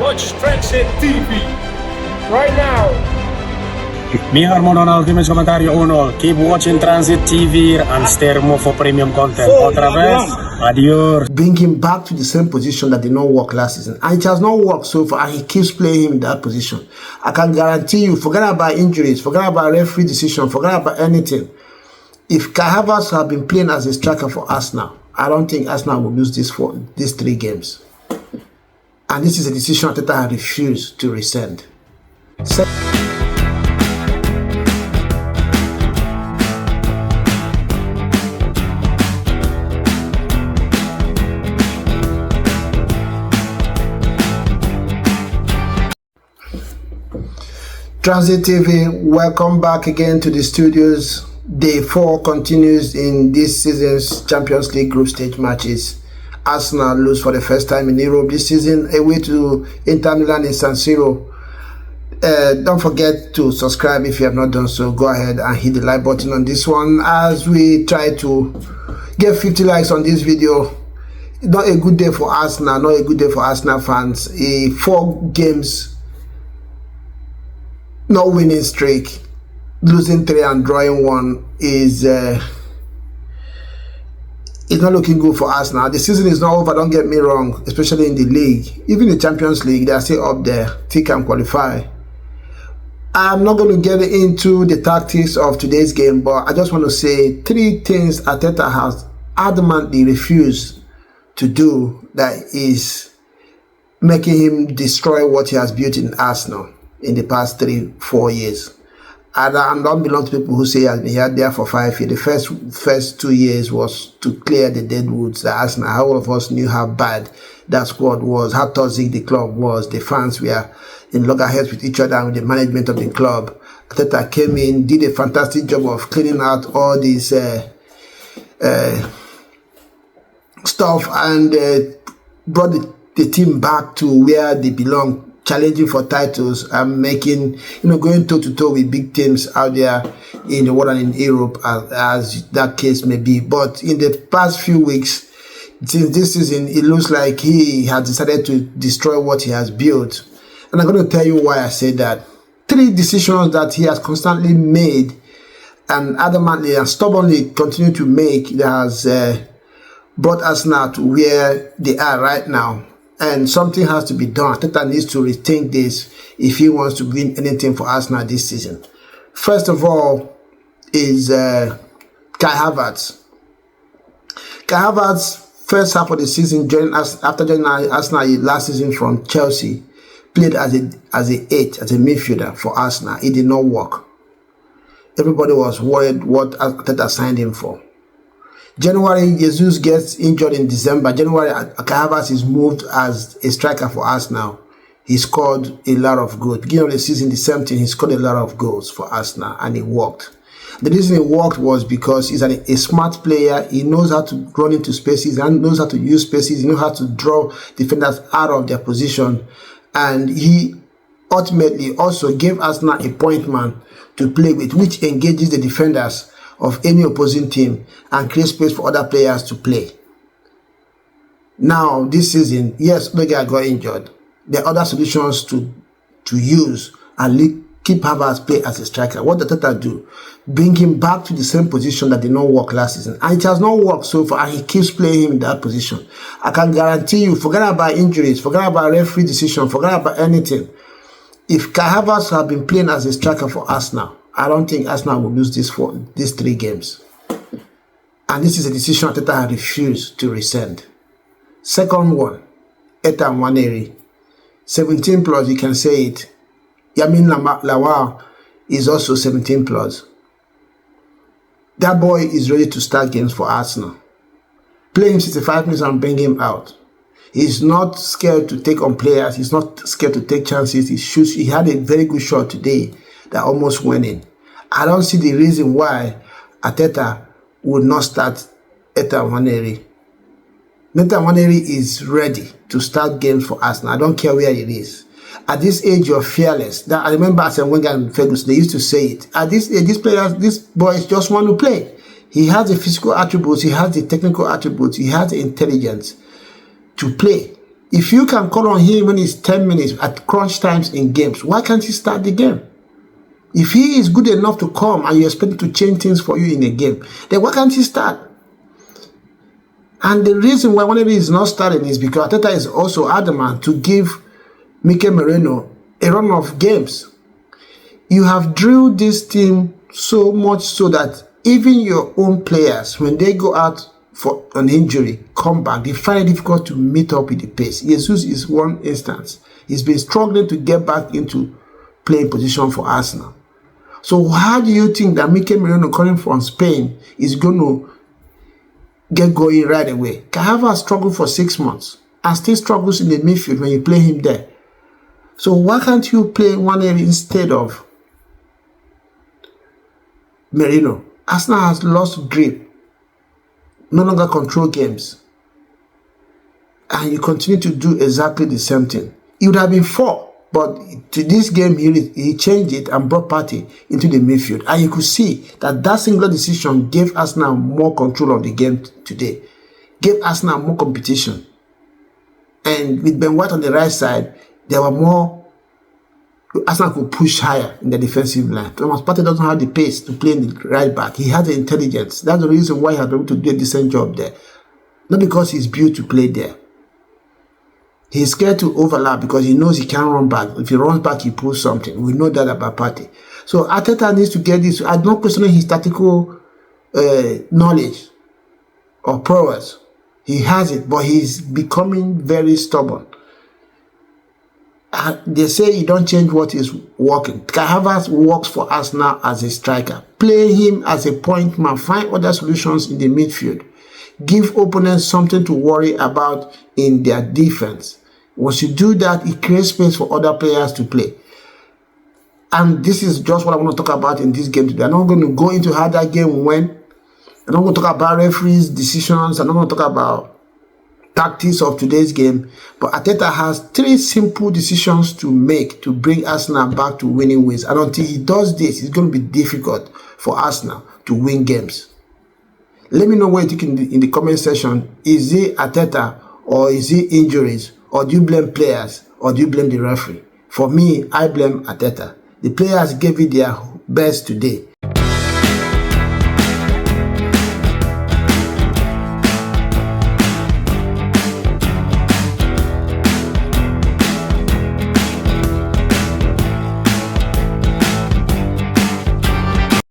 Watch Transit TV right now. Mi harmono ultimo comentario 1. Keep watching Transit TV and stay more for premium content. Otra vez, adios. Bring him back to the same position that did not work last season. And it has not worked so far, and he keeps playing him in that position. I can guarantee you, forget about injuries, forget about referee decision, forget about anything. If Kai Havertz had been playing as a striker for Arsenal, I don't think Arsenal will lose these 3 games. And this is a decision Arteta has refused to rescind. Transit TV, welcome back again to the studios. Day 4 continues in this season's Champions League group stage matches. Arsenal lose for the first time in Europe this season, away to Inter Milan in San Siro. Don't forget to subscribe if you have not done so. Go ahead and hit the like button on this one as we try to get 50 likes on this video. Not a good day for Arsenal, not a good day for Arsenal fans. A 4 games not winning streak, losing 3 and drawing 1 is not looking good for Arsenal. The season is not over, don't get me wrong, especially in the league. Even the Champions League, they are still up there, think and qualify. I'm not going to get into the tactics of today's game, but I just want to say 3 things Arteta has adamantly refused to do that is making him destroy what he has built in Arsenal in the past 3-4 years. I don't belong to people who say he has been here there for 5 years. The first 2 years was to clear the dead woods that Arsenal. All of us knew how bad that squad was, how toxic the club was. The fans were in loggerheads with each other and with the management of the club. Arteta came in, did a fantastic job of cleaning out all this stuff and brought the team back to where they belong, challenging for titles and making, going toe-to-toe with big teams out there in the world and in Europe, as that case may be. But in the past few weeks, since this season, it looks like he has decided to destroy what he has built. And I'm going to tell you why I say that. 3 decisions that he has constantly made and adamantly and stubbornly continued to make that has brought us now to where they are right now. And something has to be done. Arteta needs to rethink this if he wants to win anything for Arsenal this season. First of all is Kai Havertz. Kai Havertz, first half of the season, after joining Arsenal last season from Chelsea, played as a 8, as a midfielder for Arsenal. It did not work. Everybody was worried what Arteta signed him for. January, Jesus gets injured in December. January, Kai Havertz is moved as a striker for Arsenal. He scored a lot of goals. Beginning of the season, the same thing, he scored a lot of goals for Arsenal, and it worked. The reason it worked was because he's a smart player. He knows how to run into spaces, and knows how to use spaces. He knows how to draw defenders out of their position. And he ultimately also gave Arsenal a point man to play with, which engages the defenders of any opposing team and create space for other players to play. Now, this season, yes, Odegaard got injured. There are other solutions to use and keep Havertz play as a striker. What did Arteta do? Bring him back to the same position that did not work last season. And it has not worked so far, and he keeps playing him in that position. I can guarantee you, forget about injuries, forget about referee decision, forget about anything. If Kai Havertz had been playing as a striker for Arsenal, I don't think Arsenal will lose these 3 games. And this is a decision Arteta has refused to rescind. Second one, Ethan Nwaneri. 17 plus, you can say it. Yamin Lawal is also 17 plus. That boy is ready to start games for Arsenal. Play him 65 minutes and bring him out. He's not scared to take on players. He's not scared to take chances. He shoots. He had a very good shot today that almost went in. I don't see the reason why Arteta would not start Ethan Nwaneri. Ethan Nwaneri is ready to start games for Arsenal. I don't care where it is. At this age, you're fearless. That, I remember Arsene Wenger and Ferguson, they used to say it. At this age, these boys just want to play. He has the physical attributes, he has the technical attributes, he has the intelligence to play. If you can call on him when it's 10 minutes at crunch times in games, why can't he start the game? If he is good enough to come and you expect him to change things for you in a game, then why can't he start? And the reason why whenever he's not starting is because Arteta is also adamant to give Mikel Merino a run of games. You have drilled this team so much so that even your own players, when they go out for an injury, come back, they find it difficult to meet up with the pace. Jesus is one instance. He's been struggling to get back into playing position for Arsenal. So how do you think that Mikel Merino coming from Spain is going to get going right away? Kahava struggled for 6 months and still struggles in the midfield when you play him there. So why can't you play one area instead of Merino? Arsenal has lost grip, no longer control games, and you continue to do exactly the same thing. It would have been 4, but to this game he changed it and brought Partey into the midfield, and you could see that singular decision gave Arsenal more control of the game today, gave Arsenal more competition. And with Ben White on the right side, there were more. Arsenal could push higher in the defensive line. Thomas Partey doesn't have the pace to play in the right back. He has the intelligence. That's the reason why he has been able to do a decent job there. Not because he's built to play there. He's scared to overlap because he knows he can't run back. If he runs back, he pulls something. We know that about Partey. So Arteta needs to get this. I'm not questioning his tactical knowledge or prowess. He has it, but he's becoming very stubborn. They say you don't change what is working. Kai Havertz works for us now as a striker. Play him as a point man. Find other solutions in the midfield. Give opponents something to worry about in their defense. Once you do that, it creates space for other players to play. And this is just what I want to talk about in this game today. I'm not going to go into how that game went. I'm not going to talk about referees' decisions. I'm not going to talk about tactics of today's game, but Arteta has 3 simple decisions to make to bring Arsenal back to winning ways. And until he does this, it's going to be difficult for Arsenal to win games. Let me know what you think in the comment section. Is it Arteta, or is it injuries, or do you blame players, or do you blame the referee? For me, I blame Arteta. The players gave it their best today,